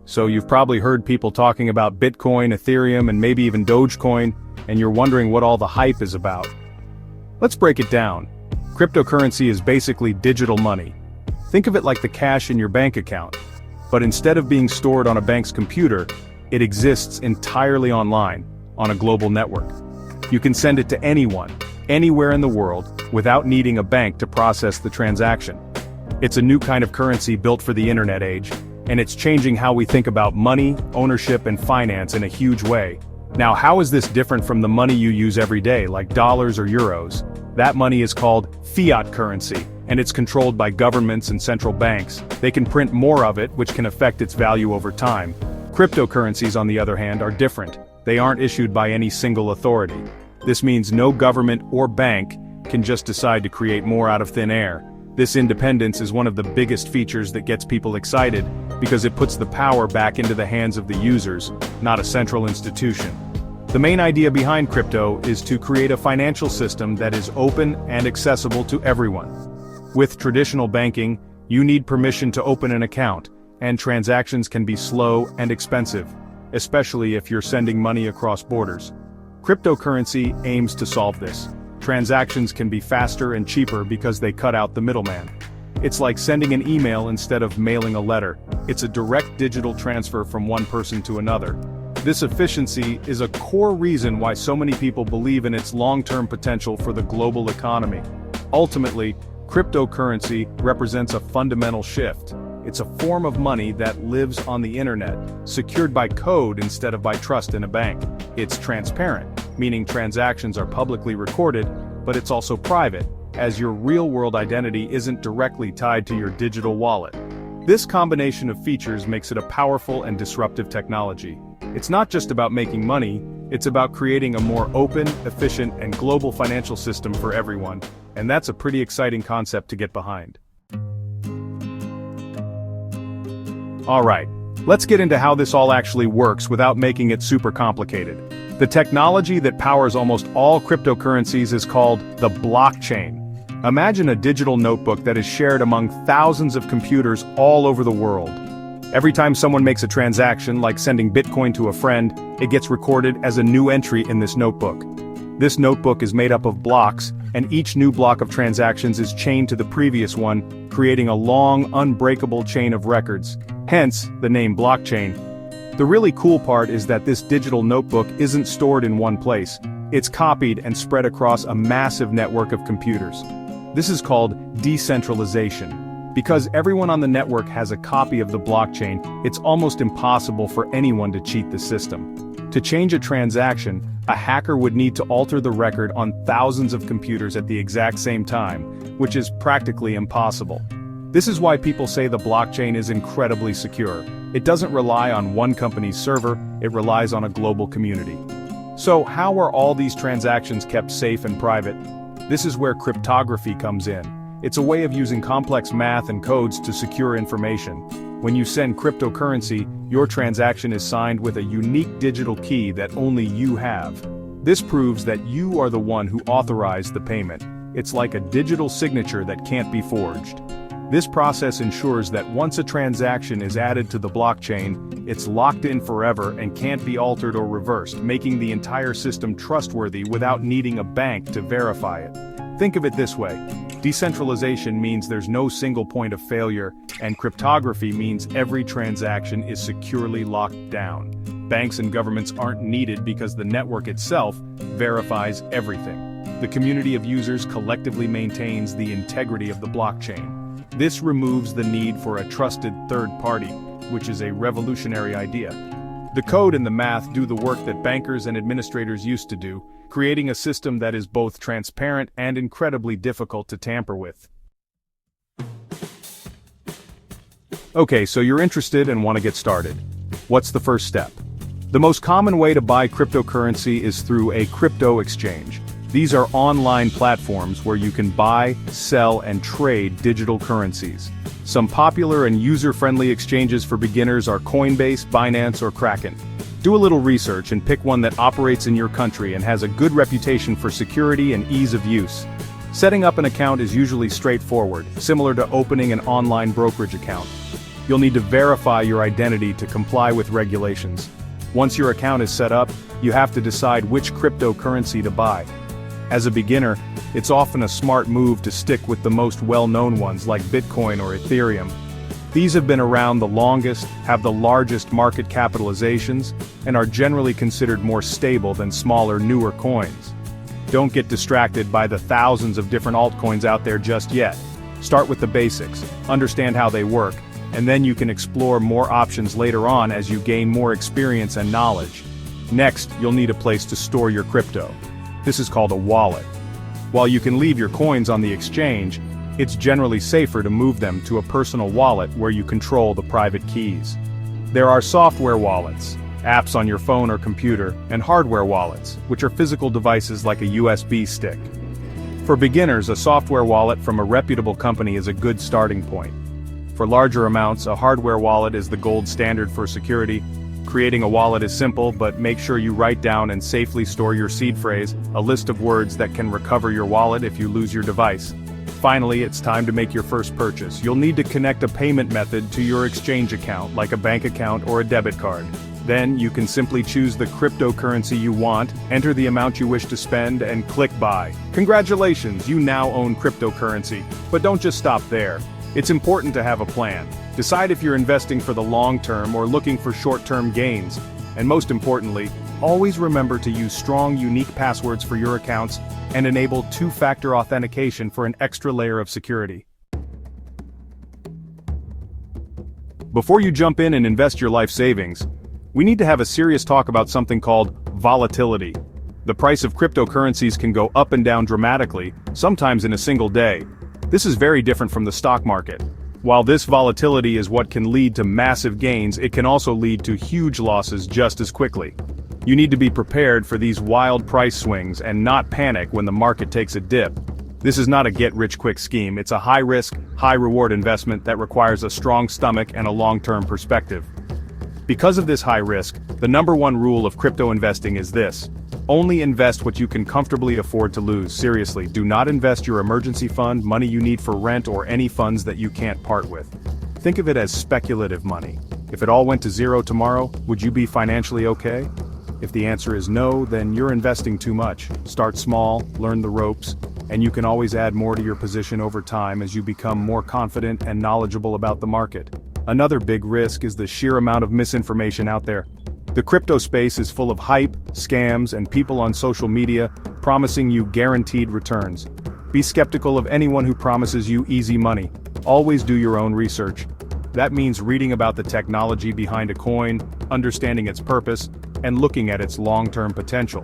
So you've probably heard people talking about Bitcoin, Ethereum, and maybe even Dogecoin, and you're wondering what all the hype is about. Let's break it down. Cryptocurrency is basically digital money. Think of it like the cash in your bank account. But instead of being stored on a bank's computer, it exists entirely online, on a global network. You can send it to anyone, anywhere in the world, without needing a bank to process the transaction. It's a new kind of currency built for the internet age, and it's changing how we think about money, ownership, and finance in a huge way. Now, how is this different from the money you use every day, like dollars or euros? That money is called fiat currency, and it's controlled by governments and central banks. They can print more of it, which can affect its value over time. Cryptocurrencies, on the other hand, are different. They aren't issued by any single authority. This means no government or bank can just decide to create more out of thin air. This independence is one of the biggest features that gets people excited, because it puts the power back into the hands of the users, not a central institution. The main idea behind crypto is to create a financial system that is open and accessible to everyone. With traditional banking, you need permission to open an account, and transactions can be slow and expensive, especially if you're sending money across borders. Cryptocurrency aims to solve this. Transactions can be faster and cheaper because they cut out the middleman. It's like sending an email instead of mailing a letter. It's a direct digital transfer from one person to another. This efficiency is a core reason why so many people believe in its long-term potential for the global economy. Ultimately, cryptocurrency represents a fundamental shift. It's a form of money that lives on the internet, secured by code instead of by trust in a bank. It's transparent, meaning transactions are publicly recorded, but it's also private, as your real-world identity isn't directly tied to your digital wallet. This combination of features makes it a powerful and disruptive technology. It's not just about making money, it's about creating a more open, efficient, and global financial system for everyone, and that's a pretty exciting concept to get behind. Alright, let's get into how this all actually works without making it super complicated. The technology that powers almost all cryptocurrencies is called the blockchain. Imagine a digital notebook that is shared among thousands of computers all over the world. Every time someone makes a transaction, like sending Bitcoin to a friend, it gets recorded as a new entry in this notebook. This notebook is made up of blocks, and each new block of transactions is chained to the previous one, creating a long, unbreakable chain of records. Hence, the name blockchain. The really cool part is that this digital notebook isn't stored in one place. It's copied and spread across a massive network of computers. This is called decentralization. Because everyone on the network has a copy of the blockchain, it's almost impossible for anyone to cheat the system. To change a transaction, a hacker would need to alter the record on thousands of computers at the exact same time, which is practically impossible. This is why people say the blockchain is incredibly secure. It doesn't rely on one company's server, it relies on a global community. So how are all these transactions kept safe and private? This is where cryptography comes in. It's a way of using complex math and codes to secure information. When you send cryptocurrency, your transaction is signed with a unique digital key that only you have. This proves that you are the one who authorized the payment. It's like a digital signature that can't be forged. This process ensures that once a transaction is added to the blockchain, it's locked in forever and can't be altered or reversed, making the entire system trustworthy without needing a bank to verify it. Think of it this way. Decentralization means there's no single point of failure, and cryptography means every transaction is securely locked down. Banks and governments aren't needed because the network itself verifies everything. The community of users collectively maintains the integrity of the blockchain. This removes the need for a trusted third party, which is a revolutionary idea. The code and the math do the work that bankers and administrators used to do, creating a system that is both transparent and incredibly difficult to tamper with. Okay, so you're interested and want to get started. What's the first step? The most common way to buy cryptocurrency is through a crypto exchange. These are online platforms where you can buy, sell, and trade digital currencies. Some popular and user-friendly exchanges for beginners are Coinbase, Binance, or Kraken. Do a little research and pick one that operates in your country and has a good reputation for security and ease of use. Setting up an account is usually straightforward, similar to opening an online brokerage account. You'll need to verify your identity to comply with regulations. Once your account is set up, you have to decide which cryptocurrency to buy. As a beginner, it's often a smart move to stick with the most well-known ones like Bitcoin or Ethereum. These have been around the longest, have the largest market capitalizations, and are generally considered more stable than smaller, newer coins. Don't get distracted by the thousands of different altcoins out there just yet. Start with the basics, understand how they work, and then you can explore more options later on as you gain more experience and knowledge. Next, you'll need a place to store your crypto. This is called a wallet. While you can leave your coins on the exchange, it's generally safer to move them to a personal wallet where you control the private keys. There are software wallets, apps on your phone or computer, and hardware wallets, which are physical devices like a USB stick. For beginners, a software wallet from a reputable company is a good starting point. For larger amounts, a hardware wallet is the gold standard for security. Creating a wallet is simple, but make sure you write down and safely store your seed phrase, a list of words that can recover your wallet if you lose your device. Finally, it's time to make your first purchase. You'll need to connect a payment method to your exchange account, like a bank account or a debit card. Then, you can simply choose the cryptocurrency you want, enter the amount you wish to spend, and click buy. Congratulations, you now own cryptocurrency. But don't just stop there. It's important to have a plan. Decide if you're investing for the long term or looking for short-term gains. And most importantly, always remember to use strong, unique passwords for your accounts and enable two-factor authentication for an extra layer of security. Before you jump in and invest your life savings, we need to have a serious talk about something called volatility. The price of cryptocurrencies can go up and down dramatically, sometimes in a single day. This is very different from the stock market. While this volatility is what can lead to massive gains, it can also lead to huge losses just as quickly. You need to be prepared for these wild price swings and not panic when the market takes a dip. This is not a get-rich-quick scheme, it's a high-risk, high-reward investment that requires a strong stomach and a long-term perspective. Because of this high risk, the number one rule of crypto investing is this: only invest what you can comfortably afford to lose. Seriously, do not invest your emergency fund, money you need for rent, or any funds that you can't part with. Think of it as speculative money. If it all went to zero tomorrow, would you be financially okay? If the answer is no, then you're investing too much. Start small, learn the ropes, and you can always add more to your position over time as you become more confident and knowledgeable about the market. Another big risk is the sheer amount of misinformation out there. The crypto space is full of hype, scams, and people on social media promising you guaranteed returns. Be skeptical of anyone who promises you easy money. Always do your own research. That means reading about the technology behind a coin, understanding its purpose, and looking at its long-term potential.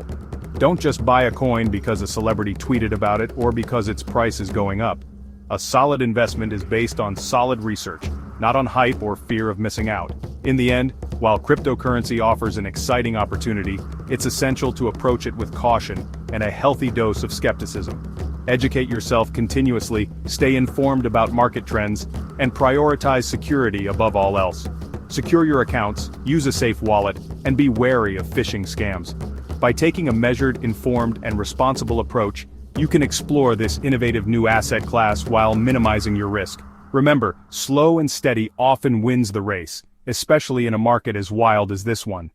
Don't just buy a coin because a celebrity tweeted about it or because its price is going up. A solid investment is based on solid research, not on hype or fear of missing out. In the end, while cryptocurrency offers an exciting opportunity, it's essential to approach it with caution and a healthy dose of skepticism. Educate yourself continuously, stay informed about market trends, and prioritize security above all else. Secure your accounts, use a safe wallet, and be wary of phishing scams. By taking a measured, informed, and responsible approach, you can explore this innovative new asset class while minimizing your risk. Remember, slow and steady often wins the race, especially in a market as wild as this one.